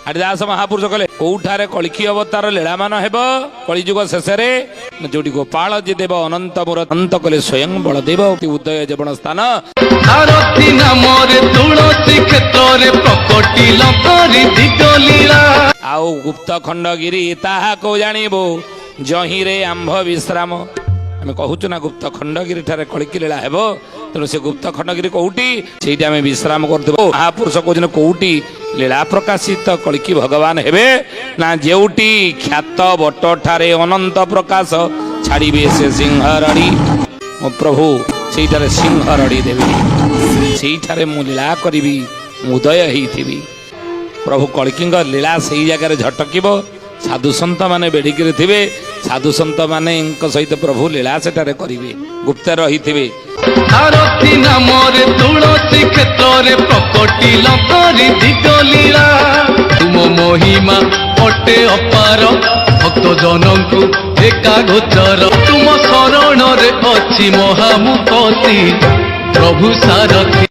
हरिदास महापुरुष कहले कोठारे कलिकी अवतार लीलामान हेब कलिजुग शेष जोटी गोपाल जे देव अनंत मोर अंत कले स्वयं बलदेव उदय जीवन स्थान आउ गुप्त खंडगिरी ताहा को जानिबो जही रे आंभ विश्राम आम कहूचु ना गुप्त खंडगिरी ठारे कलिकी लीला हेब तेणु से गुप्त खंडगिरी कौटी से आम विश्राम करदेव महापुरुष कहते कौटी लीला प्रकाशित कलिकी भगवान हेबे ना जेउटी ख्यात बट ठारे अनंत प्रकाश छाड़िबे से सिंहरड़ी मो प्रभु से सिंहरड़ी देवी से मु लीला करी उदय ही प्रभु कलिकींग लीला से जगार झटक साधु सन्त माने बेड़िकी थे साधु सन्त माने सहित प्रभु लीला सेठारे करिवे गुप्त रही थे आरती नामरे तुलसी क्षेत्र प्रकटिल करी लीला तुम महिमा अटे अपार भक्त जनकु एका गोचर तुम शरण रे अच्छी महामुक्ति प्रभु सारथी।